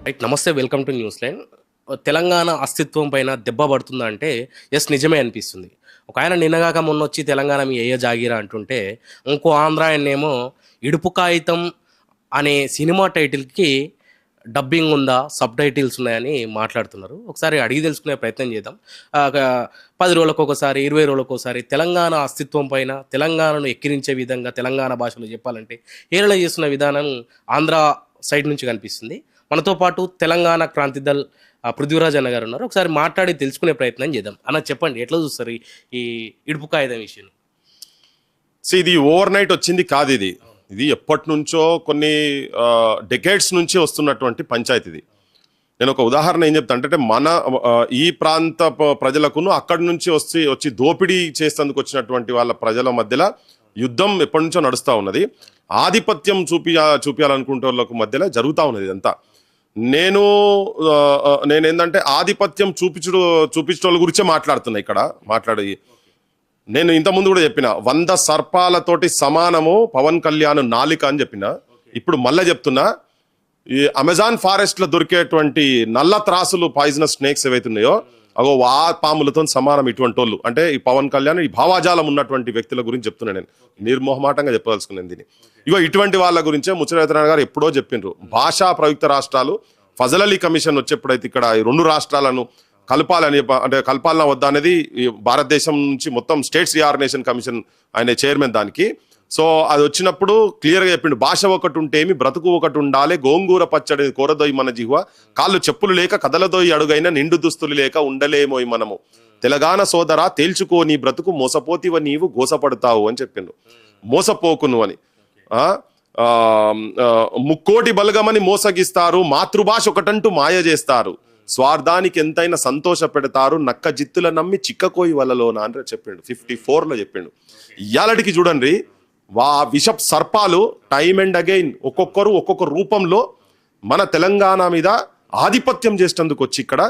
Right. నమస్తే. Welcome to news line. Telangana అస్తిత్వం పైన దెబ్బ పడుతుందా అంటే యెస్, నిజమే అనిపిస్తుంది. ఒకాయన నిన్నగాక మొన్నొచ్చి తెలంగాణ మీ అయ్య జాగీరా అంటుంటే, ఇంకో ఆంధ్ర ఆయన్నేమో ఇడుపు కాగితం అనే సినిమా టైటిల్‌కి డబ్బింగ్ ఉందా? సబ్‌టైటిల్స్ ఉన్నాయని మాట్లాడుతున్నారు. ఒకసారి అడిగి తెలుసుకునే ప్రయత్నం చేద్దాం. ఒక 10 రోజులకొకసారి, 20 రోజులకోసారి తెలంగాణ అస్తిత్వం పైన, తెలంగాణను ఎక్కిరించే విధంగా తెలంగాణ భాషలో చెప్పాలంటే హేళన చేస్తున్న విధానం ఆంధ్ర సైడ్ నుంచి కనిపిస్తుంది. మనతో పాటు తెలంగాణ క్రాంతి దళ్ పృథ్వీరాజ్ అన్న గారు ఉన్నారు. ఒకసారి మాట్లాడి తెలుసుకునే ప్రయత్నం చేద్దాం. అన్న చెప్పండి, ఎట్లా చూస్తారు ఈ ఇడుపు కాగితం విషయం? ఇది ఓవర్ నైట్ వచ్చింది కాదు. ఇది ఎప్పటి నుంచో కొన్ని డెకేడ్స్ నుంచి వస్తున్నటువంటి పంచాయతీ. ఇది నేను ఒక ఉదాహరణ ఏం చెప్తా అంటే మన ఈ ప్రాంత ప్రజలకును అక్కడి నుంచి వచ్చి దోపిడీ చేసేందుకు వాళ్ళ ప్రజల మధ్యలో యుద్ధం ఎప్పటి నుంచో నడుస్తూ ఉన్నది. ఆధిపత్యం చూపించాలనుకుంటే వాళ్ళకు మధ్యలో జరుగుతూ ఉన్నది ఇదంతా. నేనేందంటే ఆధిపత్యం చూపించడం గురించే మాట్లాడుతున్నా ఇక్కడ మాట్లాడి. నేను ఇంతకుముందు కూడా చెప్పిన 100 సర్పాలతోటి సమానము పవన్ కళ్యాణ్ నాలిక అని చెప్పిన. ఇప్పుడు మళ్ళీ చెప్తున్నా, ఈ అమెజాన్ ఫారెస్ట్ లో దొరికేటువంటి నల్ల త్రాసులు, పాయిజనస్ స్నేక్స్ ఏవైతున్నాయో అగో ఆ పాములతో సమానం ఇటువంటి వాళ్ళు. అంటే ఈ పవన్ కళ్యాణ్ ఈ భావాజాలం ఉన్నటువంటి వ్యక్తుల గురించి చెప్తున్నా. నేను నిర్మోహమాటంగా చెప్పదలుచుకున్నాను దీన్ని. ఇటువంటి వాళ్ళ గురించే ముచ్చరత్నారాయణ గారు ఎప్పుడో చెప్పిండ్రు. భాషా ప్రయుక్త రాష్ట్రాలు ఫజల్ అలీ కమిషన్ వచ్చేప్పుడైతే ఇక్కడ ఈ 2 రాష్ట్రాలను కలపాలన వద్దా అనేది భారతదేశం నుంచి మొత్తం స్టేట్స్ రీఆర్గనైజేషన్ కమిషన్ ఆయన చైర్మన్ దానికి. సో అది వచ్చినప్పుడు క్లియర్గా చెప్పిండు, భాష ఒకటి ఉంటేమి బ్రతుకు ఒకటి ఉండాలి, గోంగూర పచ్చడి కోరదోయి మన జిహ్వ, కాళ్ళు చెప్పులు లేక కదలదోయి అడుగైన నిండు దుస్తులు లేక ఉండలేమోయి మనము, తెలంగాణ సోదరా తేల్చుకో నీ బ్రతుకు, మోసపోతివ నీవు గోసపడతావు అని చెప్పిండు. మోసపోకును అని. ముక్కోటి బలగమని మోసగిస్తారు, మాతృభాష ఒకటంటూ మాయ చేస్తారు, స్వార్థానికి ఎంతైనా సంతోష పెడతారు, నక్క జిత్తుల నమ్మి చిక్కకోయి వలలోన అని చెప్పిండు. 54లో చెప్పిండు. ఇయాలటికి చూడండి, విషప్ సర్పాలు టైమ్ అండ్ అగైన్ ఒక్కొక్కరు ఒక్కొక్క రూపంలో మన తెలంగాణ మీద ఆధిపత్యం చేసేందుకు వచ్చి ఇక్కడ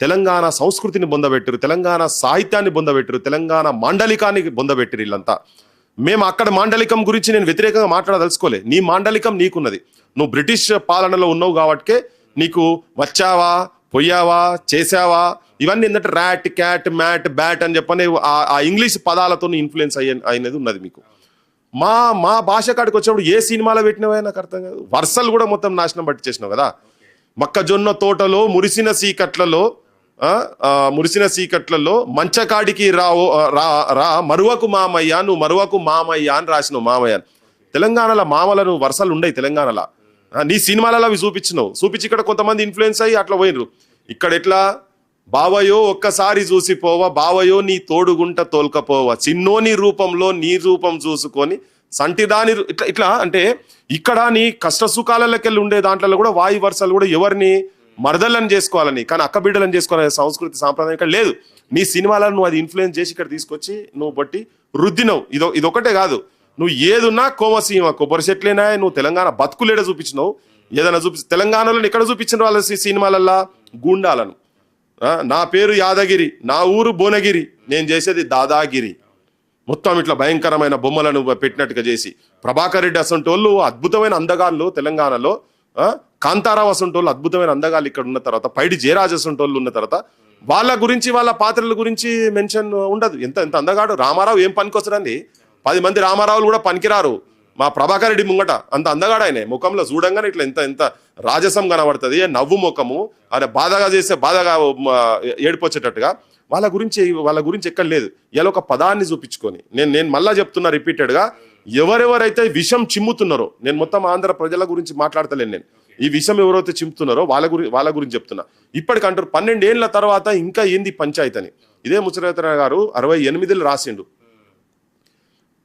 తెలంగాణ సంస్కృతిని బొందబెట్టారు, తెలంగాణ సాహిత్యాన్ని బొందబెట్టారు, తెలంగాణ మాండలికాన్ని బొందబెట్టారు వీళ్ళంతా. మేము అక్కడ మాండలికం గురించి నేను వ్యతిరేకంగా మాట్లాడదలుచుకోలే. నీ మాండలికం నీకున్నది. నువ్వు బ్రిటిష్ పాలనలో ఉన్నావు కాబట్టికే నీకు వచ్చావా, పొయ్యావా, చేసావా, ఇవన్నీ ఏంటంటే ర్యాట్, క్యాట్, మ్యాట్, బ్యాట్ అని చెప్పని ఆ ఇంగ్లీష్ పదాలతో ఇన్ఫ్లుయెన్స్ అయినది ఉన్నది మీకు. మా భాష కాడికి వచ్చినప్పుడు ఏ సినిమాలో పెట్టినవే నాకు అర్థం కాదు. వర్షాలు కూడా మొత్తం నాశనం పట్టి చేసినావు కదా. మొక్కజొన్న తోటలో మురిసిన సీకట్లలో మంచకాడికి రా మరువకు మామయ్య, నువ్వు మరువకు మామయ్య అని రాసినావు. మామయ్య తెలంగాణలో మామలను వర్షాలు ఉండయి. తెలంగాణలో నీ సినిమాలలో అవి చూపించి ఇక్కడ కొంతమంది ఇన్ఫ్లుయెన్స్ అయ్యి అట్లా పోయినరు. ఇక్కడ ఎట్లా, బావయో ఒక్కసారి చూసిపోవా, బావయో నీ తోడుగుంట తోల్కపోవా, చిన్నోని రూపంలో నీ రూపం చూసుకొని సంటిదాని ఇట్లా అంటే ఇక్కడ నీ కష్ట సుఖాలకెళ్ళి ఉండే దాంట్లో కూడా వాయు వర్షాలు కూడా ఎవరిని మరదలను చేసుకోవాలని, కానీ అక్క బిడ్డలను చేసుకోవాలనే సంస్కృతి సాంప్రదాయం ఇక్కడ లేదు. నీ సినిమాలను నువ్వు అది ఇన్ఫ్లుయెన్స్ చేసి ఇక్కడ తీసుకొచ్చి నువ్వు బట్టి రుద్దినవు. ఇదొకటే కాదు, నువ్వు ఏదున్నా కోమసీమ కొబ్బరి చెట్లేనా, నువ్వు తెలంగాణ బతుకులేడ చూపించినావు. ఏదైనా తెలంగాణలో ఎక్కడ చూపించిన వాళ్ళ సినిమాలల్లా గూండాలను. నా పేరు యాదగిరి, నా ఊరు భువనగిరి, నేను చేసేది దాదాగిరి, మొత్తం ఇట్లా భయంకరమైన బొమ్మలను పెట్టినట్టుగా చేసి. ప్రభాకర్ రెడ్డి అసంటోళ్ళు అద్భుతమైన అందగాళ్ళు తెలంగాణలో, కాంతారావు అసంటోళ్ళు అద్భుతమైన అందగాళ్ళు ఇక్కడ ఉన్న తర్వాత, పైడి జయరాజ్ అసంటోళ్ళు ఉన్న తర్వాత వాళ్ళ గురించి వాళ్ళ పాత్రల గురించి మెన్షన్ ఉండదు. ఎంత అందగాడు రామారావు ఏం పనికొస్తాడండి? 10 మంది రామారావులు కూడా పనికిరారు మా ప్రభాకర్ రెడ్డి ముంగట. అంత అందగాడు ఆయన. ముఖంలో చూడంగానే ఇట్లా ఎంత రాజసం కనబడుతుంది, నవ్వు ముఖము, ఆయన బాధగా చేస్తే బాధగా ఏడిపోచేటట్టుగా. వాళ్ళ గురించి ఎక్కడ లేదు. ఇలా ఒక పదాన్ని చూపించుకొని నేను మళ్ళా చెప్తున్నా రిపీటెడ్గా, ఎవరెవరైతే విషం చిమ్ముతున్నారో, నేను మొత్తం ఆంధ్ర ప్రజల గురించి మాట్లాడతలేను, నేను ఈ విషం ఎవరైతే చిమ్ముతున్నారో వాళ్ళ గురించి చెప్తున్నా. ఇప్పటికంటారు 12 ఏళ్ల తర్వాత ఇంకా ఏంది పంచాయతీ అని. ఇదే ముచ్చరత్న గారు 68లో రాసిండు.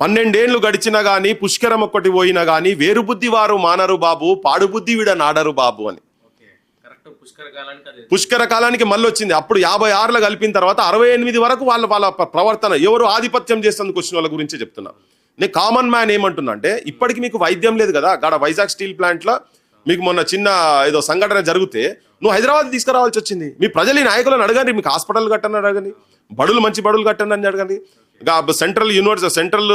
12 ఏళ్లు గడిచినా గాని, పుష్కరం ఒక్కటి పోయినా గాని, వేరు బుద్ధి వారు మానరు బాబు, పాడు బుద్ధి వీడ నాడరు బాబు అని. పుష్కర కాలానికి మళ్ళీ వచ్చింది. అప్పుడు 56లో కలిపిన తర్వాత 68 వరకు వాళ్ళ ప్రవర్తన ఎవరు ఆధిపత్యం చేసేందుకు వచ్చిన వాళ్ళ గురించే చెప్తున్నా. నేను కామన్ మ్యాన్ ఏమంటున్నా అంటే, ఇప్పటికి మీకు వైద్యం లేదు కదా. గాడ వైజాగ్ స్టీల్ ప్లాంట్లో మీకు మొన్న చిన్న ఏదో సంఘటన జరిగితే నువ్వు హైదరాబాద్ తీసుకురావాల్సి వచ్చింది. మీ ప్రజలు ఈ నాయకులను అడగండి, మీకు హాస్పిటల్ కట్టని అడగండి, మంచి బడులు కట్టండి అని అడగండి. సెంట్రల్ యూనివర్సిటీ, సెంట్రల్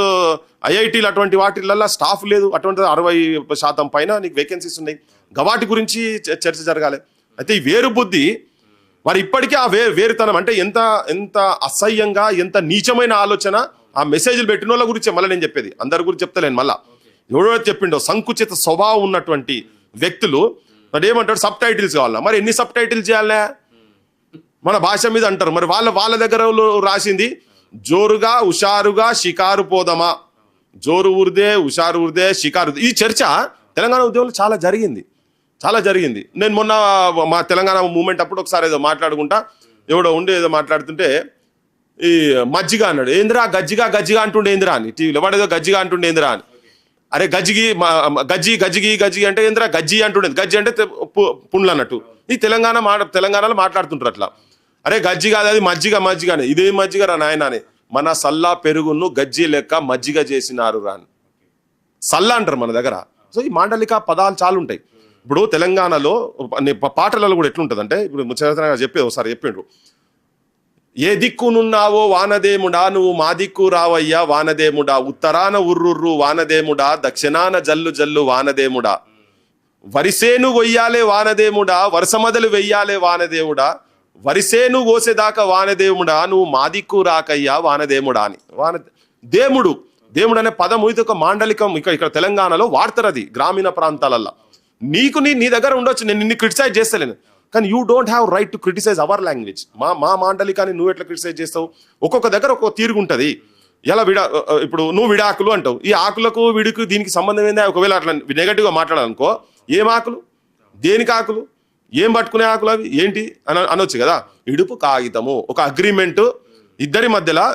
ఐఐటీలు అటువంటి వాటిల్లో స్టాఫ్ లేదు. అటువంటి 60% పైన నీకు వేకెన్సీస్ ఉన్నాయి. గవాటి గురించి చర్చ జరగాలి. అయితే ఈ వేరు బుద్ధి మరి ఇప్పటికీ ఆ వేరుతనం అంటే ఎంత ఎంత అసహ్యంగా ఎంత నీచమైన ఆలోచన ఆ మెసేజ్లు పెట్టిన వాళ్ళ గురించి మళ్ళీ నేను చెప్పేది, అందరి గురించి చెప్తలేను. మళ్ళా ఎవడో చెప్పిండో సంకుచిత స్వభావం ఉన్నటువంటి వ్యక్తులు మరి ఏమంటాడు, సబ్ టైటిల్స్ కావాలన్నా. మరి ఎన్ని సబ్ టైటిల్స్ చేయాలనే మన భాష మీద అంటారు. మరి వాళ్ళ దగ్గర రాసింది జోరుగా హుషారుగా షికారు పోదమా, జోరు ఊరిదే హుషారు ఊరిదే షికారు. ఈ చర్చ తెలంగాణ ఉద్యమంలో చాలా జరిగింది. నేను మొన్న మా తెలంగాణ మూమెంట్ అప్పుడు ఒకసారి ఏదో మాట్లాడుకుంటా, ఎవడో ఉండి ఏదో మాట్లాడుతుంటే ఈ మజ్జిగ అన్నాడు. ఏందిరా గజ్జిగా అంటుండే ఏందిరా అని టీవీలో, వాడు ఏదో గజ్జిగా అంటుండే ఏందిరా అని. అరే గజ్జిగి అంటే ఏందిరా గజ్జి అంటుండేది, గజ్జి అంటే పుండ్లు అన్నట్టు. ఈ తెలంగాణలో మాట్లాడుతుంటారు అట్లా. అరే గజ్జి కాదు అది మజ్జిగనే, ఇదే మజ్జిగ రా నాయన అని. మన సల్లా పెరుగును గజ్జి లెక్క మజ్జిగ చేసినారు రాని సల్లా అంటారు మన దగ్గర. సో ఈ మాండలిక పదాలు చాలా ఉంటాయి. ఇప్పుడు తెలంగాణలో పాటలలో కూడా ఎట్లుంటది అంటే, ఇప్పుడు ముచ్చటగా చెప్పేది ఒకసారి చెప్పిండ్రు, ఏ దిక్కునున్నావో వానదేముడా నువ్వు మా దిక్కు రావయ్యా వానదేముడా, ఉత్తరాన ఉర్రుర్రు వానదేముడా దక్షిణాన జల్లు జల్లు వానదేముడా, వరిసేను కొయ్యాలే వానదేముడా వరుసమదలు వెయ్యాలే వానదేవుడా, వరిసేను కోసేదాకా వానదేవుడా నువ్వు మా దిక్కు రాకయ్యా వానదేముడా అని. దేవుడు అనే పదం ఇది ఒక మాండలికం. ఇక్కడ తెలంగాణలో వాడతారు, అది గ్రామీణ ప్రాంతాలల్లో. నీ దగ్గర ఉండొచ్చు, నేను నిన్ను క్రిటిసైజ్ చేస్తలేను, కానీ you don't have right to criticise our language. మా మాండలికాన్ని నువ్వు ఎట్లా క్రిటిసైజ్ చేస్తావు? ఒక్కొక్క దగ్గర ఒక్కొక్క తీరుగుంటది. ఎలా ఇప్పుడు నువ్వు విడాకులు అంటావు, ఈ ఆకులకు విడికి దీనికి సంబంధం ఏందా? ఒకవేళ అట్లా నెగటివ్ గా మాట్లాడాలనుకో, ఏం ఆకులు, దేనికి ఆకులు, ఏం పట్టుకునే ఆకులు, అవి ఏంటి అనొచ్చు కదా. ఇడుపు కాగితము ఒక అగ్రిమెంట్, ఇద్దరి మధ్యలో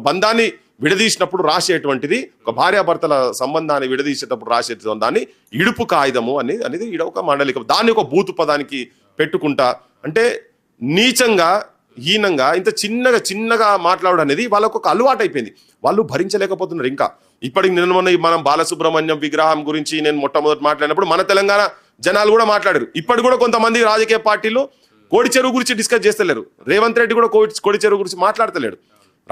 బంధాన్ని విడదీసినప్పుడు రాసేటువంటిది, ఒక భార్యాభర్తల సంబంధాన్ని విడదీసేటప్పుడు రాసేటువంటి దాన్ని ఇడుపు కాగితము అనేది ఈడ ఒక మాండలికం. దాన్ని ఒక బూతు పదానికి పెట్టుకుంటా అంటే నీచంగా హీనంగా ఇంత చిన్నగా మాట్లాడడం అనేది వాళ్ళకు ఒక అలవాటు అయిపోయింది. వాళ్ళు భరించలేకపోతున్నారు. ఇంకా ఇప్పటికి మనం బాలసుబ్రహ్మణ్యం విగ్రహం గురించి నేను మొట్టమొదటి మాట్లాడినప్పుడు మన తెలంగాణ జనాలు కూడా మాట్లాడారు. ఇప్పటి కూడా కొంతమంది రాజకీయ పార్టీలు కోడి చెరువు గురించి డిస్కస్ చేస్తలేరు. రేవంత్ రెడ్డి కూడా కోడి చెరువు గురించి మాట్లాడతలేడు.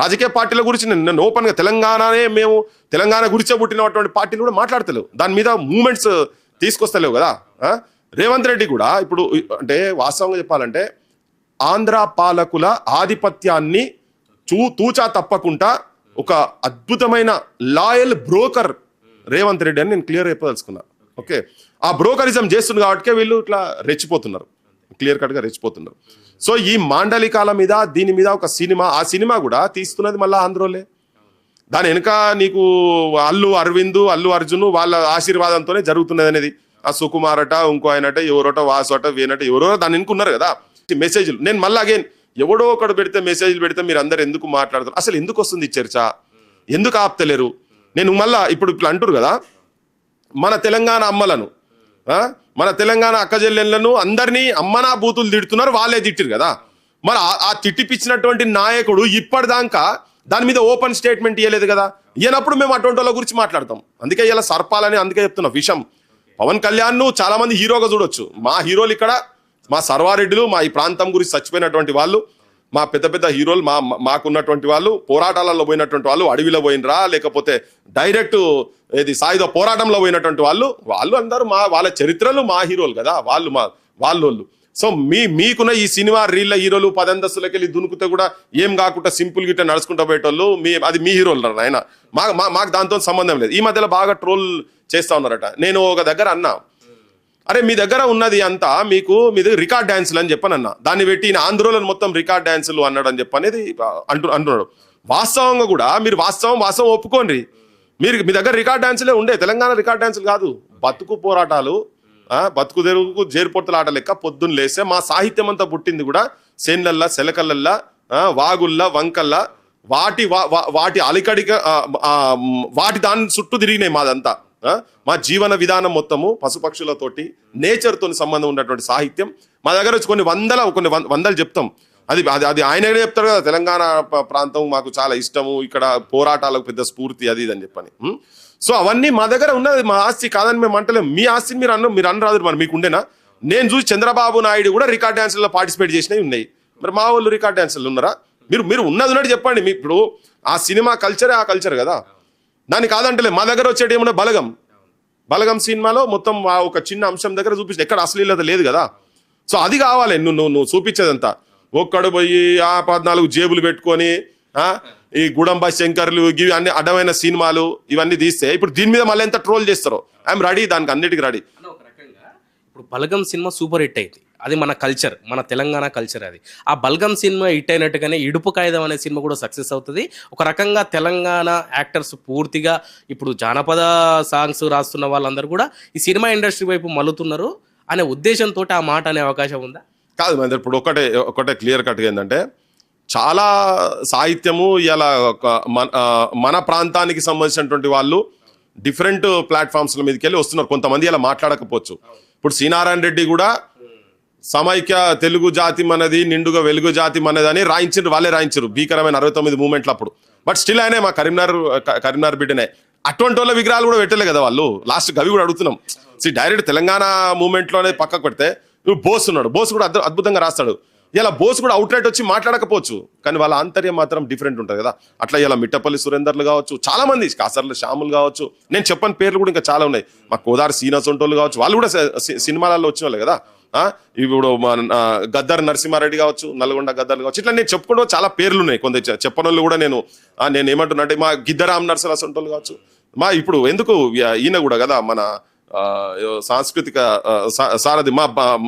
రాజకీయ పార్టీల గురించి నేను ఓపెన్ గా తెలంగాణ గురించే పుట్టినటువంటి పార్టీలు కూడా మాట్లాడతలేవు, దాని మీద మూమెంట్స్ తీసుకొస్తలేవు కదా. రేవంత్ రెడ్డి కూడా ఇప్పుడు అంటే వాస్తవంగా చెప్పాలంటే ఆంధ్ర పాలకుల ఆధిపత్యాన్ని తూచా తప్పకుండా ఒక అద్భుతమైన లాయల్ బ్రోకర్ రేవంత్ రెడ్డి అని నేను క్లియర్ చెప్పదలుచుకున్నా. ఓకే, ఆ బ్రోకరిజం చేస్తుంది కాబట్టి వీళ్ళు ఇట్లా రెచ్చిపోతున్నారు, క్లియర్ కట్ గా రెచ్చిపోతున్నారు. సో ఈ మాండలికాల మీద దీని మీద ఒక సినిమా, ఆ సినిమా కూడా తీస్తున్నది మళ్ళీ ఆంధ్రోలే. దాని వెనుక నీకు అల్లు అర్జున్ వాళ్ళ ఆశీర్వాదంతోనే జరుగుతున్నది అనేది. ఆ సుకుమారట ఇంకో ఆయనట ఎవరోట వాసు అట వేనట ఎవరో దాన్ని ఎన్నుకున్నారు కదా మెసేజ్లు. నేను మళ్ళీ అగైన్ ఎవడో ఒకడు పెడితే మెసేజ్లు పెడితే మీరు అందరు ఎందుకు మాట్లాడతారు? అసలు ఎందుకు వస్తుంది ఈ చర్చ? ఎందుకు ఆపుతలేరు? నేను మళ్ళా ఇప్పుడు ఇట్లా అంటారు కదా, మన తెలంగాణ అమ్మలను మన తెలంగాణ అక్కజెల్లెళ్లను అందరినీ అమ్మనా బూతులు తిడుతున్నారు, వాళ్ళే తిట్టిరు కదా. మరి ఆ తిట్టిపిచ్చినటువంటి నాయకుడు ఇప్పటిదాకా దాని మీద ఓపెన్ స్టేట్మెంట్ ఇవ్వలేదు కదా. ఇయ్యనప్పుడు మేము అటువంటి వాళ్ళ గురించి మాట్లాడతాం. అందుకే ఇలా సర్పాలని అందుకే చెప్తున్నా విషయం. పవన్ కళ్యాణ్ ను చాలా మంది హీరోగా చూడొచ్చు. మా హీరోలు ఇక్కడ మా సర్వారెడ్డిలు, మా ఈ ప్రాంతం గురించి చచ్చిపోయినటువంటి వాళ్ళు, మా పెద్ద హీరోలు, మాకున్నటువంటి వాళ్ళు, పోరాటాలలో పోయినటువంటి వాళ్ళు, అడవిలో పోయినరా లేకపోతే డైరెక్ట్ ఏది సాయుధ పోరాటంలో పోయినటువంటి వాళ్ళు అందరూ వాళ్ళ చరిత్రలు మా హీరోలు కదా, వాళ్ళు. సో మీకున్న ఈ సినిమా రీళ్ళ హీరోలు 10 అంతస్తులకి వెళ్ళి దునుకుతే కూడా ఏం కాకుండా సింపుల్ గిట్ట నడుచుకుంటూ పోయేటోళ్ళు అది మీ హీరోలు ఆయన. మాకు దాంతో సంబంధం లేదు. ఈ మధ్యలో బాగా ట్రోల్ చేస్తా ఉన్నారట. నేను ఒక దగ్గర అన్నా, అరే మీ దగ్గర ఉన్నది అంతా మీ దగ్గర రికార్డ్ డాన్సులు అని చెప్పనన్నా. దాన్ని పెట్టి ఆంధ్రోలను మొత్తం రికార్డ్ డాన్సులు అన్నాడు అని చెప్పనేది అంటున్నాడు. వాస్తవంగా కూడా మీరు వాస్తవం ఒప్పుకోండి. మీ దగ్గర రికార్డ్ డాన్సులే ఉండే. తెలంగాణ రికార్డ్ డాన్సులు కాదు, బతుకు పోరాటాలు, బతుకు తెరువుకు జేరుపొడతల ఆట లెక్క పొద్దున్న లేస్తే మా సాహిత్యం అంతా పుట్టింది కూడా సేన్లల్లా, సెలకల్లల్లా, వాగుల్లా, వంకల్లా, వాటి అలికడిగా వాటి దాని చుట్టూ తిరిగినాయి మాదంతా. మా జీవన విధానం మొత్తము పశుపక్షులతోటి నేచర్ తోని సంబంధం ఉన్నటువంటి సాహిత్యం మా దగ్గర వచ్చి కొన్ని వందలు చెప్తాం. అది ఆయననే చెప్తారు కదా, తెలంగాణ ప్రాంతం మాకు చాలా ఇష్టము, ఇక్కడ పోరాటాలకు పెద్ద స్ఫూర్తి అది ఇది అని చెప్పని. సో అవన్నీ మా దగ్గర ఉన్నది, మా ఆస్తి కాదని మేము అంటలేము. మీ ఆస్తిని మీరు అనరాదు. మరి మీకు ఉండేనా? నేను చూసి చంద్రబాబు నాయుడు కూడా రికార్డ్ డాన్సుల్లో పార్టిసిపేట్ చేసినవి ఉన్నాయి. మరి మా వాళ్ళు రికార్డ్ డాన్సులు ఉన్నారా? మీరు ఉన్నది చెప్పండి. మీ ఇప్పుడు ఆ సినిమా కల్చరే ఆ కల్చర్ కదా, దాన్ని కాదంటలే. మా దగ్గర వచ్చేటి ఏమన్నా బలగం సినిమాలో మొత్తం ఒక చిన్న అంశం దగ్గర చూపించిన, ఎక్కడ అశ్లీలత లేదు కదా. సో అది కావాలి నువ్వు చూపించేదంతా. ఒక్కడు పోయి ఆ 14 జేబులు పెట్టుకొని ఈ గుడంబ శంకర్లు ఇవి అన్ని అడ్డమైన సినిమాలు ఇవన్నీ తీస్తే ఇప్పుడు దీని మీద మళ్ళీ ఎంత ట్రోల్ చేస్తారో ఐఎమ్ రెడీ, దానికి అన్నిటికీ రెడీ. ఇప్పుడు బలగం సినిమా సూపర్ హిట్ అయింది, అది మన కల్చర్, మన తెలంగాణ కల్చర్. అది ఆ బల్గం సినిమా హిట్ అయినట్టుగానే ఇడుపు కాయిదం అనే సినిమా కూడా సక్సెస్ అవుతుంది. ఒక రకంగా తెలంగాణ యాక్టర్స్ పూర్తిగా ఇప్పుడు జానపద సాంగ్స్ రాస్తున్న వాళ్ళందరూ కూడా ఈ సినిమా ఇండస్ట్రీ వైపు మలుతున్నారు అనే ఉద్దేశంతో ఆ మాట అనే అవకాశం ఉందా? కాదు మహేందర్, ఇప్పుడు ఒకటే క్లియర్ కట్గా ఏంటంటే చాలా సాహిత్యము ఇలా మన ప్రాంతానికి సంబంధించినటువంటి వాళ్ళు డిఫరెంట్ ప్లాట్ఫామ్స్ల మీదకి వెళ్ళి వస్తున్నారు. కొంతమంది ఇలా మాట్లాడకపోవచ్చు. ఇప్పుడు శ్రీనారాయణ రెడ్డి కూడా సమైక్య తెలుగు జాతి మనది, నిండుగా వెలుగు జాతి మనది అని వాళ్ళే రాయించారు భీకరమైన 69 మూమెంట్లు అప్పుడు. బట్ స్టిల్ ఆయనే మా కరీంనగర్ బిడ్డనే. అటువంటి వాళ్ళ విగ్రహాలు కూడా పెట్టలే కదా వాళ్ళు. లాస్ట్ గవి కూడా అడుగుతున్నాం. డైరెక్ట్ తెలంగాణ మూమెంట్లోనే పక్కకు పెడితే నువ్వు బోస్ ఉన్నాడు, బోస్ కూడా అద్భుతంగా రాస్తాడు. ఇలా బోస్ కూడా అవుట్ రైట్ వచ్చి మాట్లాడకపోవచ్చు, కానీ వాళ్ళ ఆంతర్యం మాత్రం డిఫరెంట్ ఉంటుంది కదా. అట్లా ఇలా మిట్టపల్లి సురేందర్లు కావచ్చు, చాలా మంది కాసర్ల శ్యాములు కావచ్చు, నేను చెప్పని పేర్లు కూడా ఇంకా చాలా ఉన్నాయి. మా కోదారి సీనా సొంటోళ్ళు కావచ్చు, వాళ్ళు కూడా సినిమాలలో వచ్చిన వాళ్ళు కదా. ఇప్పుడు గద్దర్ నరసింహారెడ్డి కావచ్చు, నల్గొండ గద్దర్లు కావచ్చు, ఇట్లా నేను చెప్పుకుంటూ చాలా పేర్లు ఉన్నాయి. కొంత చెప్పనోళ్ళు కూడా నేను ఏమంటున్నా అంటే మా గిద్దరామ్ నరసరావు సొంటోళ్ళు కావచ్చు. మా ఇప్పుడు ఎందుకు ఈయన కూడా కదా మన సాంస్కృతిక సారథి మా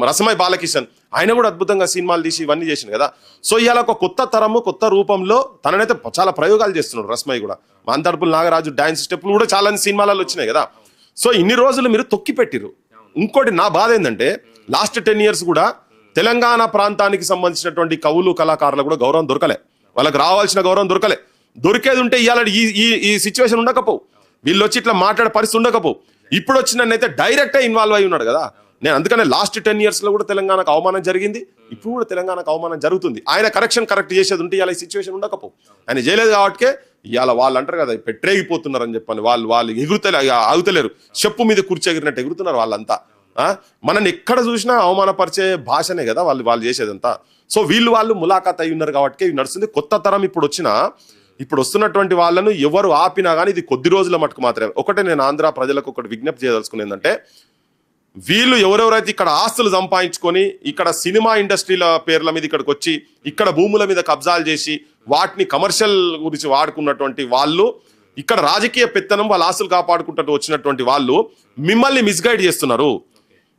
రసమై బాలకిషన్, ఆయన కూడా అద్భుతంగా సినిమాలు తీసి ఇవన్నీ చేసింది కదా. సో ఇవాళ ఒక కొత్త తరము కొత్త రూపంలో తననైతే చాలా ప్రయోగాలు చేస్తున్నాడు రసమై కూడా. మా అంతర్పుల్ నాగరాజు డాన్స్ స్టెప్లు కూడా చాలా సినిమాలలో వచ్చినాయి కదా. సో ఇన్ని రోజులు మీరు తొక్కి పెట్టిరు. ఇంకోటి నా బాధ ఏంటంటే లాస్ట్ 10 years కూడా తెలంగాణ ప్రాంతానికి సంబంధించినటువంటి కవులు కళాకారులు కూడా గౌరవం దొరకలే, వాళ్ళకి రావాల్సిన గౌరవం దొరకలే. దొరికేది ఉంటే ఇవాళ ఈ సిచ్యువేషన్ ఉండకపోవు, వీళ్ళు వచ్చి ఇట్లా మాట్లాడే పరిస్థితి ఉండకపోవు. ఇప్పుడు వచ్చినైతే డైరెక్టే ఇన్వాల్వ్ అయి ఉన్నాడు కదా. నేను అందుకనే లాస్ట్ 10 years లో కూడా తెలంగాణకు అవమానం జరిగింది, ఇప్పుడు కూడా తెలంగాణకు అవమానం జరుగుతుంది. ఆయన కరెక్ట్ చేసేది ఉంటే ఇలా ఈ సిచ్యువేషన్ ఉండకపోవు. ఆయన చేయలేదు కాబట్టి ఇవాళ వాళ్ళు అంటారు కదా పెట్టరేగిపోతున్నారు అని చెప్పని. వాళ్ళు ఆగుతలేరు, చెప్పు మీద కూర్చోగిరినట్టు ఎగురుతున్నారు వాళ్ళంతా. మనల్ని ఎక్కడ చూసినా అవమానపరిచే భాషనే కదా వాళ్ళు చేసేదంతా. సో వాళ్ళు ములాఖాత్ అయి ఉన్నారు కాబట్టి ఇవి నడుస్తుంది. కొత్త తరం ఇప్పుడు వస్తున్నటువంటి వాళ్ళను ఎవరు ఆపినా కానీ ఇది కొద్ది రోజుల మటుకు మాత్రమే. ఒకటే నేను ఆంధ్ర ప్రజలకు ఒకటి విజ్ఞప్తి చేయదలుచుకుని ఏంటంటే, వీళ్ళు ఎవరెవరైతే ఇక్కడ ఆస్తులు సంపాదించుకొని ఇక్కడ సినిమా ఇండస్ట్రీల పేర్ల మీద ఇక్కడికి వచ్చి ఇక్కడ భూముల మీద కబ్జాలు చేసి వాటిని కమర్షియల్ గురించి వాడుకున్నటువంటి వాళ్ళు, ఇక్కడ రాజకీయ పెత్తనం వాళ్ళ ఆస్తులు కాపాడుకుంటూ వచ్చినటువంటి వాళ్ళు మిమ్మల్ని మిస్గైడ్ చేస్తున్నారు.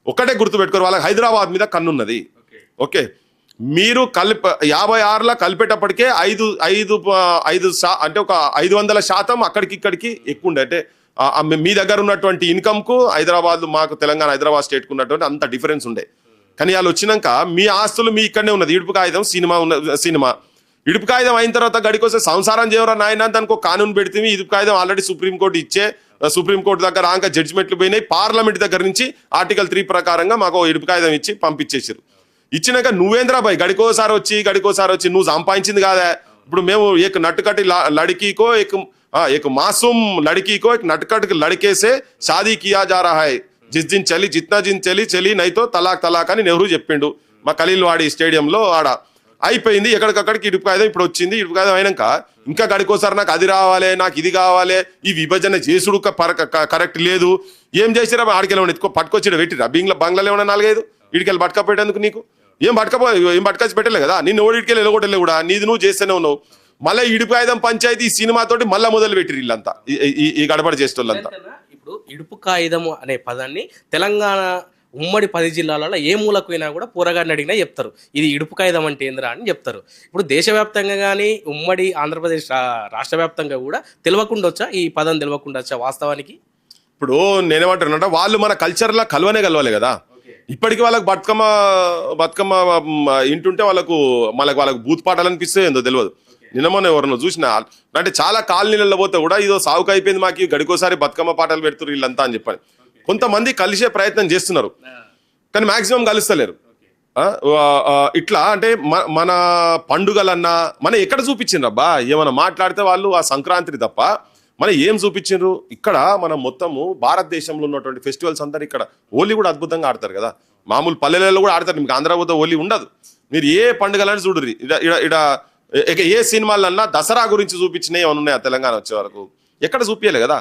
ఒకటే గుర్తుపెట్టుకోరు, వాళ్ళకి హైదరాబాద్ మీద కన్నున్నది. ఓకే, మీరు 56లో కలిపేటప్పటికే 5 అంటే ఒక 500% అక్కడికి ఇక్కడికి ఎక్కువ ఉండే. అంటే మీ దగ్గర ఉన్నటువంటి ఇన్కమ్ కు హైదరాబాద్ మాకు తెలంగాణ హైదరాబాద్ స్టేట్ కు ఉన్నటువంటి అంత డిఫరెన్స్ ఉండే. కానీ వాళ్ళు వచ్చినాక మీ ఆస్తులు మీ ఇక్కడనే ఉన్నది. ఇడుపు కాగితం సినిమా ఇడుపు కాగితం అయిన తర్వాత గడికొస్తే సంసారం చేయరా నాయన దానికి ఒక కానూన్ పెడితే ఇడుపు కాగితం ఆల్రెడీ సుప్రీంకోర్టు దగ్గర ఆంక జడ్జిమెంట్లు పోయినాయి. పార్లమెంట్ దగ్గర నుంచి ఆర్టికల్ 3 ప్రకారంగా మాకు ఇడుపు కాగితం ఇచ్చి పంపించేసారు. ఇచ్చినాక నువ్వేంద్రాబాయ్ గడికోసారి వచ్చి నువ్వు సంపాదించింది కాదా. ఇప్పుడు మేము ఏక నట్టుకట్టి లడికీకో एक मासूम लड़की को एक नटखट लड़के से शादी किया जा रहा है, जिस दिन चली जितना दिन चली नहीं तो तलाक అని నెహ్రూ చెప్పిండు మా ఖలీల్వాడి స్టేడియంలో. ఆడ అయిపోయింది, ఎక్కడికక్కడికి ఇడుపు కాగితం ఇప్పుడు వచ్చింది. ఇడుపు కాగితం అయినాక ఇంకా గడికోసారి నాకు అది రావాలి, నాకు ఇది కావాలి, ఈ విభజన చేసుడు కరెక్ట్ లేదు. ఏం చేసిరా ఆడికెళ్ళి పట్టుకొచ్చి పెట్టిరా బంగ్లాలో ఏమన్నా 4-5 ఇడికెళ్ళి పట్టుకపోయేందుకు నీకు ఏం పట్టుకొచ్చి పెట్టలే కదా. నిన్ను ఓడికెళ్ళి వెళ్ళగొట్టలే కూడా, నీది నువ్వు చేస్తూనే ఉన్నావు. మళ్ళీ ఇడుపు కాగితం పంచాయతీ ఈ సినిమాతోటి మళ్ళీ మొదలు పెట్టిరు వీళ్ళంతా, ఈ గడబడి చేసేటోళ్ళంతా. ఇప్పుడు ఇడుపు కాగితం అనే పదాన్ని తెలంగాణ ఉమ్మడి 10 జిల్లాలలో ఏ మూలకు పోయినా కూడా పోరగాడిని అడిగినా చెప్తారు ఇది ఇడుపు కాగితం అంటే ఏందిరా అని చెప్తారు. ఇప్పుడు దేశవ్యాప్తంగా కానీ ఉమ్మడి ఆంధ్రప్రదేశ్ రాష్ట్ర వ్యాప్తంగా కూడా తెలియకుండా వచ్చా, ఈ పదం తెలియకుండా వచ్చా వాస్తవానికి? ఇప్పుడు నేనేమంటున్నా, వాళ్ళు మన కల్చర్లో కలవలే కదా. ఇప్పటికీ వాళ్ళకి బతుకమ్మ ఇంటుంటే వాళ్ళకు బూత్ పాటలు అనిపిస్తే ఏందో తెలియదు. నిన్నమో ఎవరన్నా చూసిన అంటే చాలా కాలనీలలో పోతే కూడా ఇదో సాగుకు అయిపోయింది, మాకు గడికోసారి బతుకమ్మ పాటలు పెడుతున్నారు వీళ్ళంతా అని చెప్పని. కొంతమంది కలిసే ప్రయత్నం చేస్తున్నారు కానీ మాక్సిమం కలుస్తలేరు. ఇట్లా అంటే మన పండుగలన్నా మనం ఎక్కడ చూపించిండ్రు అబ్బా, ఏమైనా మాట్లాడితే వాళ్ళు ఆ సంక్రాంతి తప్ప మనం ఏం చూపించిండ్రు. ఇక్కడ మనం మొత్తము భారతదేశంలో ఉన్నటువంటి ఫెస్టివల్స్ అందరు ఇక్కడ హోలీ కూడా అద్భుతంగా ఆడతారు కదా. మామూలు పల్లెలలో కూడా ఆడతారు, మీకు ఆంధ్ర పోతే హోలీ ఉండదు. మీరు ఏ పండుగలని చూడరు. ఇక ఏ సినిమాలన్నా దసరా గురించి చూపించినవి ఏమైనా ఉన్నాయా తెలంగాణ వచ్చే వరకు? ఎక్కడ చూపించలే కదా.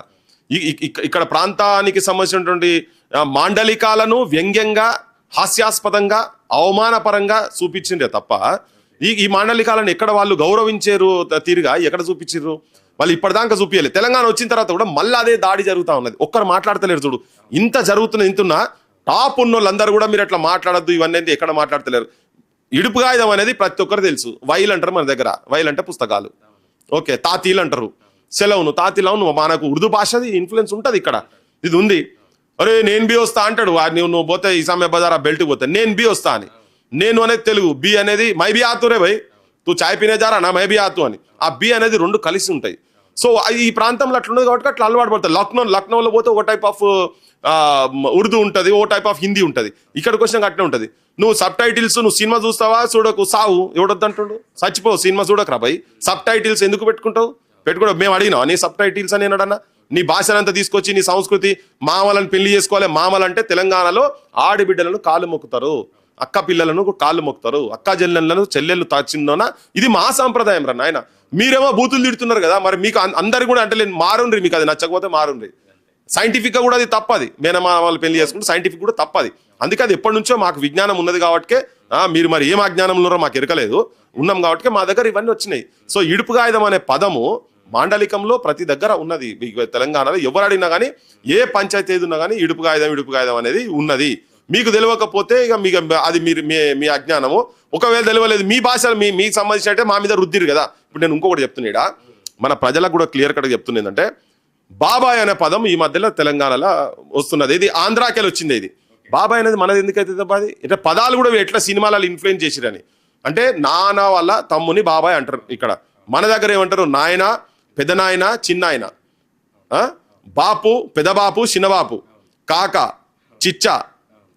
ఇక్కడ ప్రాంతానికి సంబంధించినటువంటి మాండలికాలను వ్యంగ్యంగా హాస్యాస్పదంగా అవమానపరంగా చూపించిందే తప్ప ఈ మాండలికాలను ఎక్కడ వాళ్ళు గౌరవించారు తీరుగా ఎక్కడ చూపించారు? వాళ్ళు ఇప్పటిదాకా చూపించాలి. తెలంగాణ వచ్చిన తర్వాత కూడా మళ్ళీ అదే దాడి జరుగుతూ ఉన్నది. ఒక్కరు మాట్లాడతలేరు. చూడు, ఇంత జరుగుతున్న ఇంతున్నా టాప్ ఉన్న వాళ్ళందరూ కూడా మీరు అట్లా మాట్లాడద్దు ఇవన్నీ ఎక్కడ మాట్లాడతలేరు. ఇడుపుగాయుధం అనేది ప్రతి ఒక్కరు తెలుసు. వైల్ అంటారు మన దగ్గర. వైల్ అంటే పుస్తకాలు. ఓకే, తాతీలు అంటారు. సెలవును తాతీలవును మనకు ఉర్దూ భాషది ఇన్ఫ్లుయెన్స్ ఉంటుంది ఇక్కడ. ఇది ఉంది. అరే నేను బి వస్తా అంటాడు. నువ్వు పోతే ఇసామే బజార్ ఆ బెల్ట్కి పోతే నేను బి వస్తా అని. నేను అనేది తెలుగు, బి అనేది మై బి ఆతురే భయ్ తూ చాయ్ పీనే జారా నా మై బి ఆతు అని. ఆ బి అనేది రెండు కలిసి ఉంటాయి. సో ఈ ప్రాంతంలో అట్లా ఉండదు కాబట్టి అట్లా అలవాటు పడతారు. లక్నోలో పోతే ఒక టైప్ ఆఫ్ ఉర్దూ ఉంటుంది, ఓ టైప్ ఆఫ్ హిందీ ఉంటుంది. ఇక్కడికి వచ్చినాక అట్లే ఉంటుంది. నువ్వు సబ్ టైటిల్స్ నువ్వు సినిమా చూస్తావా చూడకు సావు ఎవడొద్దంటాడు. చచ్చిపోవు సినిమా చూడకరా భయ్. సబ్ టైటిల్స్ ఎందుకు పెట్టుకుంటావు? పెట్టుకోవడం మేము అడిగినావు నీ సబ్ టైటిల్స్ అని అన్నా. నీ భాషనంతా తీసుకొచ్చి నీ సంస్కృతి మామలను పెళ్లి చేసుకోవాలి. మామలంటే తెలంగాణలో ఆడబిడ్డలను కాళ్ళు మొక్కుతారు, అక్క పిల్లలను కాళ్ళు మొక్కుతారు, అక్క చెల్లెళ్ళను చెల్లెళ్ళు తాచిందోనా. ఇది మా సాంప్రదాయం రా నాయన. మీరేమో బూతులు తిడుతున్నారు కదా, మరి మీకు అందరు కూడా అంటే మారుండ్రి. మీకు అది నచ్చకపోతే మారుండ్రి. సైంటిఫిక్ గా కూడా అది తప్పది. మేనమా వాళ్ళు పెళ్లి చేసుకుంటే సైంటిఫిక్ కూడా తప్పది. అందుకే అది ఎప్పటి నుంచో మాకు విజ్ఞానం ఉన్నది కాబట్టి మీరు మరి ఏం అజ్ఞానంలో ఉన్నారో మాకు ఎరకలేదు. ఉన్నాం కాబట్టి మా దగ్గర ఇవన్నీ వచ్చినాయి. సో ఇడుపుగాయుధం అనే పదము మాండలికంలో ప్రతి దగ్గర ఉన్నది. తెలంగాణలో ఎవరు అడిగినా కానీ ఏ పంచాయతీ ఏది ఉన్నా కానీ ఇడుపుగాయుధం అనేది ఉన్నది. మీకు తెలియకపోతే ఇక మీకు అది మీరు మీ అజ్ఞానము. ఒకవేళ తెలియలేదు మీ భాష మీకు సంబంధించినట్టే మా మీద రుద్దిరు కదా. ఇప్పుడు నేను ఇంకొకటి చెప్తున్నాడా, మన ప్రజలకు కూడా క్లియర్ కట్గా చెప్తున్నా ఏంటంటే బాబాయ్ అనే పదం ఈ మధ్యలో తెలంగాణలో వస్తున్నది. ఇది ఆంధ్రాకెళ్ళి వచ్చింది. ఇది బాబాయ్ అనేది మనది ఎందుకైతే అది ఇట్లా పదాలు కూడా ఎట్లా సినిమాలలో ఇన్ఫ్లుయెన్స్ చేసిరని అంటే నాన్న వాళ్ళ తమ్ముని బాబాయ్ అంటారు. ఇక్కడ మన దగ్గర ఏమంటారు? నాయన, పెదనాయన, చిన్నాయన, బాపు, పెదబాపు, చిన్నబాపు, కాక, చిచ్చ,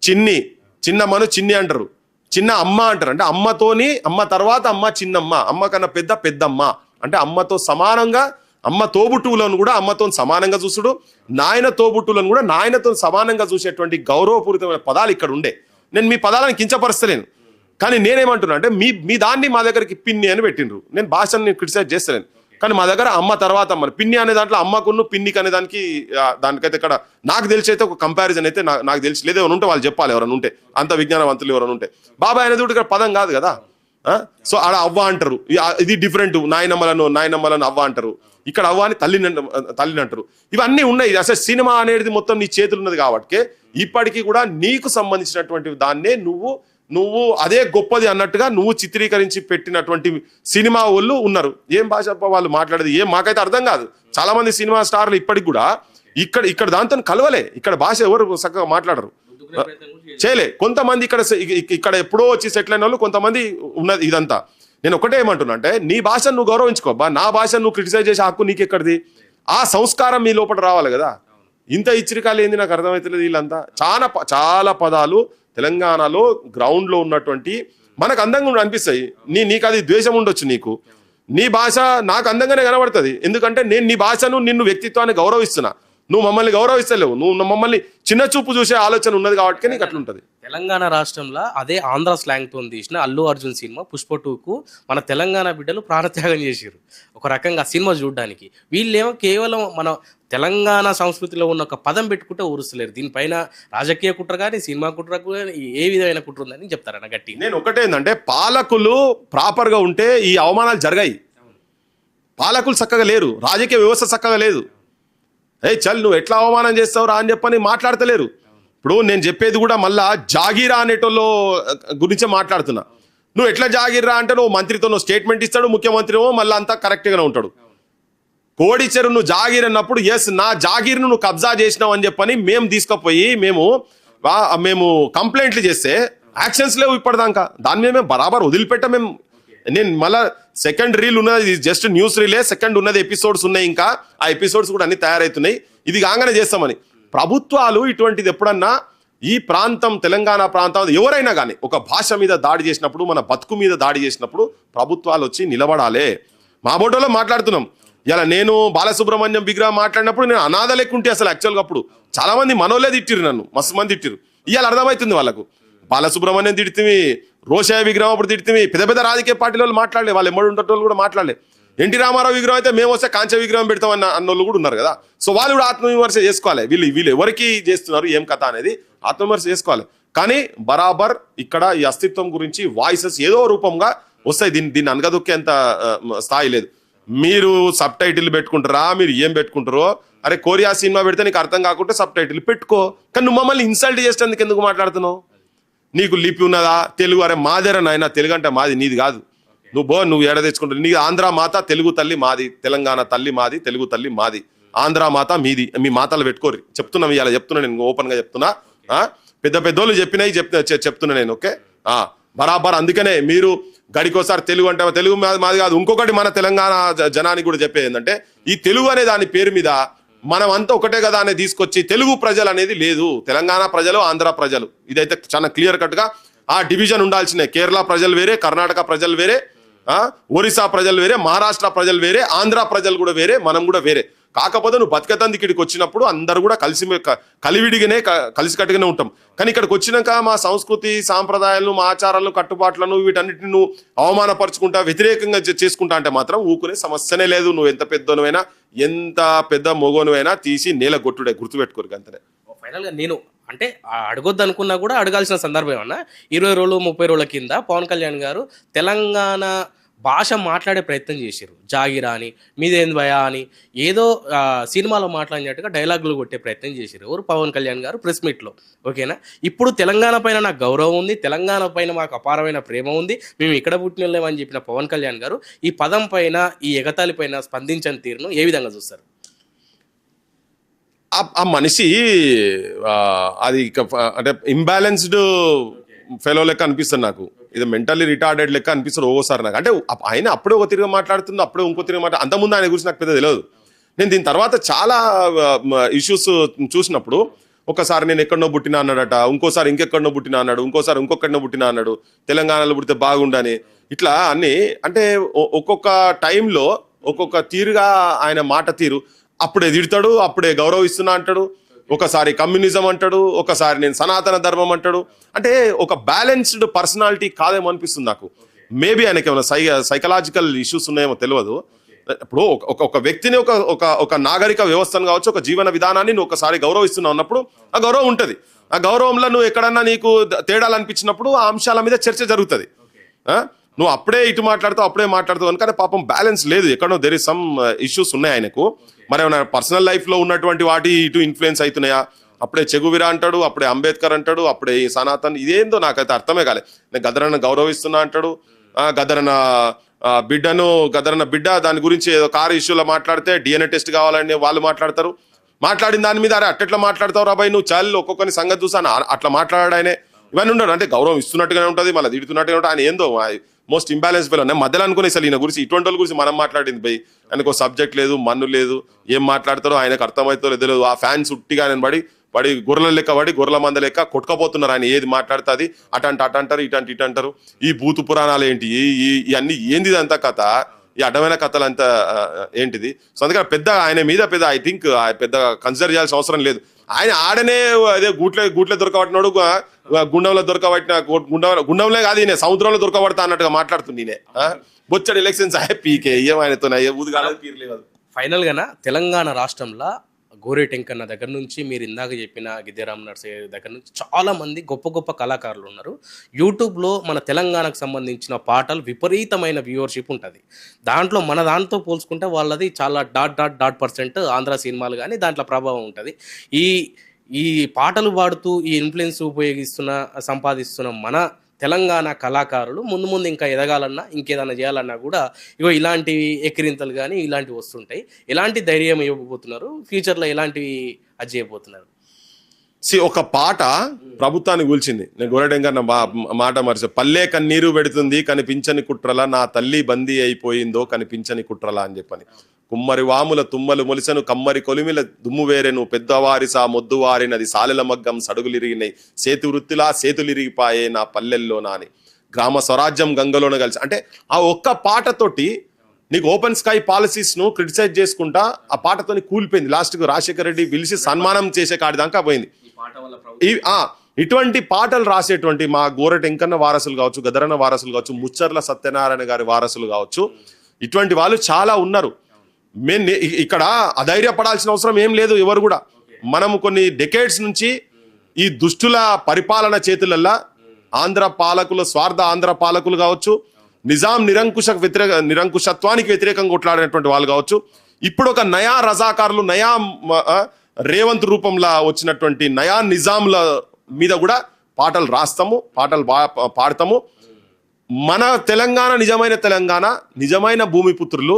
చిన్ని, చిన్నమ్మను చిన్ని అంటారు. చిన్న అమ్మ అంటారు. అంటే అమ్మతోని అమ్మ తర్వాత అమ్మ చిన్నమ్మ, అమ్మ కన్నా పెద్దమ్మ. అంటే అమ్మతో సమానంగా అమ్మ తోబుట్టువులను కూడా అమ్మతో సమానంగా చూసుడు, నాయన తోబుట్టువులను కూడా నాయనతో సమానంగా చూసేటువంటి గౌరవపూరితమైన పదాలు ఇక్కడ ఉండే. నేను మీ పదాలను కించపరుస్తలేను. కానీ నేనేమంటున్నా అంటే మీ దాన్ని మా దగ్గరికి పిన్ని అని పెట్టిండ్రు. నేను భాషని క్రిటిసైజ్ చేస్తలేను. కానీ మా దగ్గర అమ్మ తర్వాత అమ్మ. పిన్ని అనే దాంట్లో అమ్మకున్న పిన్నికి అనే దానికైతే ఇక్కడ నాకు తెలిసి అయితే ఒక కంపారిజన్ అయితే నాకు తెలిసి లేదు. ఎవరు ఉంటే వాళ్ళు చెప్పాలి. ఎవరైనా ఉంటే అంత విజ్ఞానవంతులు ఎవరైనా ఉంటే. బాబాయ్ అనేది ఇక్కడ పదం కాదు కదా. సో ఆడ అవ్వ అంటారు. ఇది డిఫరెంట్. నాయనమ్మలను అవ్వ అంటారు. ఇక్కడ అవ్వ అని తల్లిని అంటారు. ఇవన్నీ ఉన్నాయి. అసలు సినిమా అనేది మొత్తం నీ చేతులు ఉన్నది కాబట్టి ఇప్పటికీ కూడా నీకు సంబంధించినటువంటి దాన్నే నువ్వు అదే గొప్పది అన్నట్టుగా నువ్వు చిత్రీకరించి పెట్టినటువంటి సినిమా వాళ్ళు ఉన్నారు. ఏం భాష వాళ్ళు మాట్లాడేది ఏం మాకైతే అర్థం కాదు. చాలా మంది సినిమా స్టార్లు ఇప్పటికి కూడా ఇక్కడ దాంతో కలవలే. ఇక్కడ భాష ఎవరు చక్కగా మాట్లాడరు, చేయలే. కొంతమంది ఇక్కడ ఎప్పుడో వచ్చి సెటిల్ అయిన వాళ్ళు కొంతమంది ఉన్నది. ఇదంతా నేను ఒకటే ఏమంటున్నా అంటే నీ భాషను నువ్వు గౌరవించుకోబ్బా. నా భాషను నువ్వు క్రిటిసైజ్ చేసే హక్కు నీకెక్కడిది? ఆ సంస్కారం మీ లోపల రావాలి కదా. ఇంత ఇచ్చరికాలు ఏంది నాకు అర్థమవుతలేదు. వీళ్ళంతా చాలా పదాలు తెలంగాణలో గ్రౌండ్ లో ఉన్నటువంటి మనకు అందంగా అనిపిస్తాయి. నీకు అది ద్వేషం ఉండొచ్చు. నీ భాష నాకు అందంగానే కనబడుతుంది. ఎందుకంటే నేను నీ భాషను నిన్ను వ్యక్తిత్వాన్ని గౌరవిస్తున్నా. నువ్వు మమ్మల్ని గౌరవిస్తలేవు. నువ్వు మమ్మల్ని చిన్న చూపు చూసే ఆలోచన ఉన్నది కాబట్టి నీకు అట్లుంటది. తెలంగాణ రాష్ట్రంలో అదే ఆంధ్ర స్లాంగ్ తో తీసిన అల్లు అర్జున్ సినిమా పుష్ప 2కు మన తెలంగాణ బిడ్డలు ప్రాణత్యాగం చేశారు ఒక రకంగా సినిమా చూడడానికి. వీళ్ళేమో కేవలం మన తెలంగాణ సంస్కృతిలో ఉన్న ఒక పదం పెట్టుకుంటే ఊరుస్తలేరు. దీనిపైన రాజకీయ కుట్ర కానీ సినిమా కుట్ర కానీ ఏ విధమైన కుట్ర ఉందని చెప్తారన్న గట్టి. నేను ఒకటే ఏంటంటే పాలకులు ప్రాపర్ గా ఉంటే ఈ అవమానాలు జరగాయి. పాలకులు చక్కగా లేరు, రాజకీయ వ్యవస్థ చక్కగా లేదు. చల్ నువ్వు ఎట్లా అవమానం చేస్తావు రా అని చెప్పని మాట్లాడతలేరు. ఇప్పుడు నేను చెప్పేది కూడా మళ్ళా జాగీరా అనేటోళ్ళు గురించే మాట్లాడుతున్నా. నువ్వు ఎట్లా జాగీర్రా అంటే నువ్వు మంత్రితో నువ్వు స్టేట్మెంట్ ఇస్తాడు, ముఖ్యమంత్రి ఏమో మళ్ళీ అంతా కరెక్ట్గానే ఉంటాడు. కోడిచెరు నువ్వు జాగీర్ అన్నప్పుడు ఎస్ నా జాగీర్ను నువ్వు కబ్జా చేసినావు అని చెప్పని మేము తీసుకుపోయి మేము కంప్లైంట్లు చేస్తే యాక్షన్స్ లేవు ఇప్పటిదాకా. దాని మీద మేము బరాబర్ వదిలిపెట్టాం. నేను మళ్ళా సెకండ్ రీల్ ఉన్నది, జస్ట్ న్యూస్ రీలే. సెకండ్ ఉన్నది ఎపిసోడ్స్ ఉన్నాయి. ఇంకా ఆ ఎపిసోడ్స్ కూడా అన్ని తయారవుతున్నాయి. ఇది కాగానే చేస్తామని. ప్రభుత్వాలు ఇటువంటిది ఎప్పుడన్నా ఈ ప్రాంతం తెలంగాణ ప్రాంతం ఎవరైనా కానీ ఒక భాష మీద దాడి చేసినప్పుడు, మన బతుకు మీద దాడి చేసినప్పుడు ప్రభుత్వాలు వచ్చి నిలబడాలి. మా బోటోలో మాట్లాడుతున్నాం. ఇలా నేను బాలసుబ్రహ్మణ్యం విగ్రహం మాట్లాడినప్పుడు నేను అనాథ లెక్కుంటే అసలు యాక్చువల్గా అప్పుడు చాలా మంది మనోళ్ళే తిట్టిరు, నన్ను మస్తు మంది తిట్టిరు. ఇవాళ అర్థమవుతుంది వాళ్ళకు. బాలసుబ్రహ్మణ్యం తిడితే, రోషయ్య విగ్రహం అప్పుడు తిడితే, పెద్ద రాజకీయ పార్టీల వాళ్ళు మాట్లాడలే, వాళ్ళు ఎమ్మడి ఉండేటోళ్ళు కూడా మాట్లాడలే. ఎన్టీ రామారావు విగ్రహం అయితే మేము వస్తే కాంచ విగ్రహం పెడతామన్న అన్నోళ్ళు కూడా ఉన్నారు కదా. సో వాళ్ళు కూడా ఆత్మవిమర్శ చేసుకోవాలి. వీళ్ళు ఎవరికి చేస్తున్నారు ఏం కథ అనేది ఆత్మవిమర్శ చేసుకోవాలి. కానీ బరాబర్ ఇక్కడ ఈ అస్తిత్వం గురించి వాయిసెస్ ఏదో రూపంగా వస్తాయి. దీన్ని అనగదొక్కేంత స్థాయి లేదు. మీరు సబ్ టైటిల్ పెట్టుకుంటారా, మీరు ఏం పెట్టుకుంటారో, అరే కొరియా సినిమా పెడితే నీకు అర్థం కాకుంటే సబ్ టైటిల్ పెట్టుకో, కానీ నువ్వు మమ్మల్ని ఇన్సల్ట్ చేసేందుకు ఎందుకు మాట్లాడుతున్నావు? నీకు లిపి ఉన్నదా? తెలుగు అరే మాదేరా నాయన, తెలుగు అంటే మాది, నీది కాదు. నువ్వు ఏడ తెచ్చుకుంటావు? నీకు ఆంధ్ర మాత, తెలుగు తల్లి మాది, తెలంగాణ తల్లి మాది, తెలుగు తల్లి మాది, ఆంధ్ర మాత మీది. మీ మాతలు పెట్టుకోరు. చెప్తున్నా ఇవాళ చెప్తున్నా, నేను ఓపెన్ గా చెప్తున్నా. పెద్ద పెద్దోళ్ళు చెప్పినాయి చెప్తున్నా నేను. ఓకే, బరాబర్. అందుకనే మీరు గడికోసారి తెలుగు అంటే తెలుగు మాది కాదు. ఇంకొకటి మన తెలంగాణ జనానికి కూడా చెప్పేది ఏంటంటే, ఈ తెలుగు అనే దాని పేరు మీద మనం అంతా ఒకటే కదా అనేది తీసుకొచ్చి తెలుగు ప్రజలు అనేది లేదు. తెలంగాణ ప్రజలు, ఆంధ్ర ప్రజలు, ఇదైతే చాలా క్లియర్ కట్ గా ఆ డివిజన్ ఉండాల్సిందే. కేరళ ప్రజలు వేరే, కర్ణాటక ప్రజలు వేరే, ఒరిస్సా ప్రజలు వేరే, మహారాష్ట్ర ప్రజలు వేరే, ఆంధ్ర ప్రజలు కూడా వేరే, మనం కూడా వేరే. కాకపోతే నువ్వు బతికతంది ఇక్కడికి వచ్చినప్పుడు అందరు కూడా కలివిడిగానే కలిసికట్టుగానే ఉంటాం. కానీ ఇక్కడికి వచ్చినాక మా సంస్కృతి సాంప్రదాయాలను, మా ఆచారాలను, కట్టుబాట్లను, వీటన్నిటిని నువ్వు అవమానపరుచుకుంటా, వ్యతిరేకంగా చేసుకుంటా అంటే మాత్రం ఊకునే సమస్యనే లేదు. నువ్వు ఎంత పెద్దోనువైనా, ఎంత పెద్ద మొగోనువైనా తీసి నేల కొట్టుడే, గుర్తుపెట్టుకోరు అంతనే. ఫైనల్గా నేను అంటే అడగొద్దు అనుకున్నా కూడా అడగాల్సిన సందర్భం ఏమన్నా, 20 రోజులు 30 రోజుల కింద పవన్ కళ్యాణ్ గారు తెలంగాణ భాష మాట్లాడే ప్రయత్నం చేశారు. జాగిరా అని, మీదేంది భయా అని ఏదో సినిమాలో మాట్లాడినట్టుగా డైలాగులు కొట్టే ప్రయత్నం చేశారు. ఎవరు? పవన్ కళ్యాణ్ గారు ప్రెస్ మీట్లో. ఓకేనా? ఇప్పుడు తెలంగాణ పైన నాకు గౌరవం ఉంది, తెలంగాణ పైన మాకు అపారమైన ప్రేమ ఉంది, మేము ఇక్కడ పుట్టినలేమని చెప్పిన పవన్ కళ్యాణ్ గారు ఈ పదం పైన, ఈ ఎగతాళి పైన స్పందించని తీరును ఏ విధంగా చూస్తారు? ఆ మనిషి అది అంటే ఇంబ్యాలెన్స్డ్ ఫెలో లెక్క అనిపిస్తుంది నాకు. ఇది మెంటల్లీ రిటార్డెడ్ లెక్క అనిపిస్తుంది ఒక్కోసారి నాకు. అంటే ఆయన అప్పుడే ఒక తిరిగి మాట్లాడుతుంది, అప్పుడే ఇంకో తిరిగి అంతకుముందు ఆయన గురించి నాకు పెద్ద తెలియదు. నేను దీని తర్వాత చాలా ఇష్యూస్ చూసినప్పుడు, ఒకసారి నేను ఎక్కడనో పుట్టినా అన్నాడట, ఇంకోసారి ఇంకెక్కడనో పుట్టినా అన్నాడు, ఇంకోసారి ఇంకొకరినో పుట్టినా అన్నాడు, తెలంగాణలో పుడితే బాగుండని, ఇట్లా అన్ని. అంటే ఒక్కొక్క టైంలో ఒక్కొక్క తీరుగా ఆయన మాట తీరు. అప్పుడే తిడతాడు, అప్పుడే గౌరవిస్తున్నా అంటాడు, ఒకసారి కమ్యూనిజం అంటాడు, ఒకసారి నేను సనాతన ధర్మం అంటాడు. అంటే ఒక బ్యాలెన్స్డ్ పర్సనాలిటీ కాదేమో అనిపిస్తుంది నాకు. మేబీ ఆయనకి ఏమైనా సైకలాజికల్ ఇష్యూస్ ఉన్నాయేమో తెలియదు. ఇప్పుడు ఒక వ్యక్తిని, ఒక నాగరిక వ్యవస్థను కావచ్చు, ఒక జీవన విధానాన్ని నువ్వు ఒకసారి గౌరవిస్తున్నావు అన్నప్పుడు ఆ గౌరవం ఉంటుంది. ఆ గౌరవంలో నువ్వు ఎక్కడన్నా నీకు తేడాలు అనిపించినప్పుడు ఆ అంశాల మీద చర్చ జరుగుతుంది. నువ్వు అప్పుడే ఇటు మాట్లాడుతావు, అప్పుడే మాట్లాడుతావు అనుకనే పాపం బ్యాలెన్స్ లేదు. ఎక్కడో దేర్ ఇస్ సమ్ ఇష్యూస్ ఉన్నాయి ఆయనకు. మరి ఏమైనా పర్సనల్ లైఫ్ లో ఉన్నటువంటి వాటి ఇటు ఇన్ఫ్లుయెన్స్ అవుతున్నాయా? అప్పుడే చెగువిరా అంటాడు, అప్పుడే అంబేద్కర్ అంటాడు, అప్పుడే సనాతన్, ఇదేందో నాకైతే అర్థమే కాలే. నేను గదరన్న గౌరవిస్తున్నా అంటాడు, గదరన్న బిడ్డ దాని గురించి ఏదో కారు ఇష్యూలో మాట్లాడితే డిఎన్ఏ టెస్ట్ కావాలని వాళ్ళు మాట్లాడతారు. మాట్లాడిన దాని మీద అరే అట్లా మాట్లాడతావు రాబాయ్ నువ్వు, చాలు ఒక్కొక్కరిని సంగతి చూసాను అట్లా మాట్లాడాయనే, ఇవన్నీ ఉండడు. అంటే గౌరవం ఇస్తున్నట్టుగానే ఉంటుంది, మళ్ళీ తిడుతున్నట్టుగా ఉంటుంది. ఆయన ఏందో మోస్ట్ ఇంబ్యాలెన్స్ ఫెలో. నేను మధ్యలో అనుకునే అసలు ఈయన గురించి, ఇటువంటి వాళ్ళ గురించి మనం మాట్లాడింది బై, ఆయనకు సబ్జెక్ట్ లేదు, మన్ను లేదు, ఏం మాట్లాడతారో ఆయనకు అర్థమవుతుందో తెలియదు. ఆ ఫ్యాన్స్ ఉట్టిగా ఆయన పడి గొర్రెల లెక్క పడి గొర్రెల మంద లెక్క కొట్టుకపోతున్నారు. ఆయన ఏది మాట్లాడుతుంది అటు అంటారు, ఇటు అంటారు. ఈ భూతు పురాణాలు ఏంటి, ఇవన్నీ ఏంది ఇదంతా కథ, ఈ అడ్డమైన కథలు అంతా ఏంటిది? సో అందుకని పెద్ద ఆయన మీద పెద్ద ఐ థింక్ పెద్ద కన్సిడర్ చేయాల్సిన అవసరం లేదు. ఆయన ఆడనే అదే గూట్లే దొరకబట్టినాడు, గుండంలో దొరకబట్టిన గుండంలో కాదు, ఈయన సముద్రంలో దొరకబడతా అన్నట్టుగా మాట్లాడుతుంది. ఈయన బొచ్చడు ఎలక్షన్స్ పీకే ఏమైనాతో ఫైనల్ గా తెలంగాణ రాష్ట్రంలో గోరేటెంకన్న దగ్గర నుంచి మీరు ఇందాక చెప్పిన గిద్దెరామ్ నర్సయ్య దగ్గర నుంచి చాలా మంది గొప్ప గొప్ప కళాకారులు ఉన్నారు. యూట్యూబ్లో మన తెలంగాణకు సంబంధించిన పాటలు విపరీతమైన వ్యూవర్షిప్ ఉంటుంది. దాంట్లో మన దాంతో పోల్చుకుంటే వాళ్ళది చాలా .% ఆంధ్ర సినిమాలు కానీ దాంట్లో ప్రభావం ఉంటుంది. ఈ పాటలు పాడుతూ ఈ ఇన్ఫ్లుయెన్స్ సంపాదిస్తున్న మన తెలంగాణ కళాకారులు ముందు ఇంకా ఎదగాలన్నా, ఇంకేదైనా చేయాలన్నా కూడా ఇగో ఇలాంటివి ఎక్కిరింతలు కానీ ఇలాంటివి వస్తుంటాయి. ఎలాంటి ధైర్యం ఇవ్వబోతున్నారు ఫ్యూచర్లో, ఎలాంటివి అది చేయబోతున్నారు? ఒక పాట ప్రభుత్వాన్ని కూల్చింది. నేను గోరటెంగా మాట మరిచి, పల్లె కన్నీరు పెడుతుంది కనిపించని కుట్రల, నా తల్లి బందీ అయిపోయిందో కనిపించని కుట్రల అని చెప్పని. కుమ్మరి వాముల తుమ్మలు మొలిసెను, కమ్మరి కొలిమిల దుమ్ము వేరెను, పెద్దవారిసా మొద్దు వారినది, సాలెల మగ్గం సడుగులిరిగినాయి, సేతు వృత్తిలా సేతులిరిగిపాయే నా పల్లెల్లో నాని, గ్రామ స్వరాజ్యం గంగలోన కలిసి. అంటే ఆ ఒక్క పాటతోటి నీకు ఓపెన్ స్కై పాలసీస్ ను క్రిటిసైజ్ చేసుకుంటా ఆ పాటతోని కూలిపోయింది. లాస్ట్ కు రాజశేఖర రెడ్డి పిలిచి సన్మానం చేసే కాడి దాకా పోయింది. ఇటువంటి పాటలు రాసేటువంటి మా గోరటెంకన్న వారసులు కావచ్చు, గదరన్న వారసులు కావచ్చు, ముచ్చర్ల సత్యనారాయణ గారి వారసులు కావచ్చు, ఇటువంటి వాళ్ళు చాలా ఉన్నారు. ఇక్కడ అధైర్యపడాల్సిన అవసరం ఏం లేదు ఎవరు కూడా. మనం కొన్ని డెకేడ్స్ నుంచి ఈ దుష్టుల పరిపాలన చేతులల్లా ఆంధ్ర పాలకులు, స్వార్థ ఆంధ్ర పాలకులు కావచ్చు, నిజాం నిరంకుశత్వానికి వ్యతిరేకంగా కొట్లాడినటువంటి వాళ్ళు కావచ్చు, ఇప్పుడు ఒక నయా రజాకారులు, నయా రేవంత్ రూపంలో వచ్చినటువంటి నయా నిజాంల మీద కూడా పాటలు రాస్తాము, పాటలు పాడతాము. మన తెలంగాణ నిజమైన తెలంగాణ, నిజమైన భూమిపుత్రులు,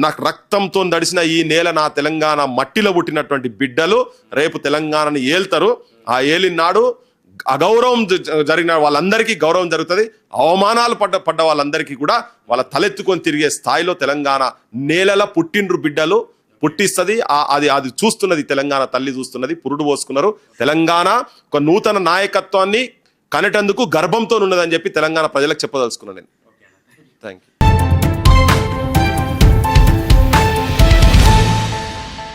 నాకు రక్తంతో దడిసిన ఈ నేల నా తెలంగాణ మట్టిలో పుట్టినటువంటి బిడ్డలు రేపు తెలంగాణని ఏల్తారు. ఆ ఏలినాడు అగౌరవం జరిగిన వాళ్ళందరికీ గౌరవం జరుగుతుంది. అవమానాలు పడ్డ వాళ్ళందరికీ కూడా వాళ్ళ తలెత్తుకొని తిరిగే స్థాయిలో తెలంగాణ నేలల పుట్టిండ్రు బిడ్డలు పుట్టిస్తుంది. అది చూస్తున్నది తెలంగాణ తల్లి చూస్తున్నది. పురుడు పోసుకున్నారు. తెలంగాణ ఒక నూతన నాయకత్వాన్ని కనటందుకు గర్భంతో ఉన్నదని చెప్పి తెలంగాణ ప్రజలకు చెప్పదలుచుకున్నాను నేను. Thank you.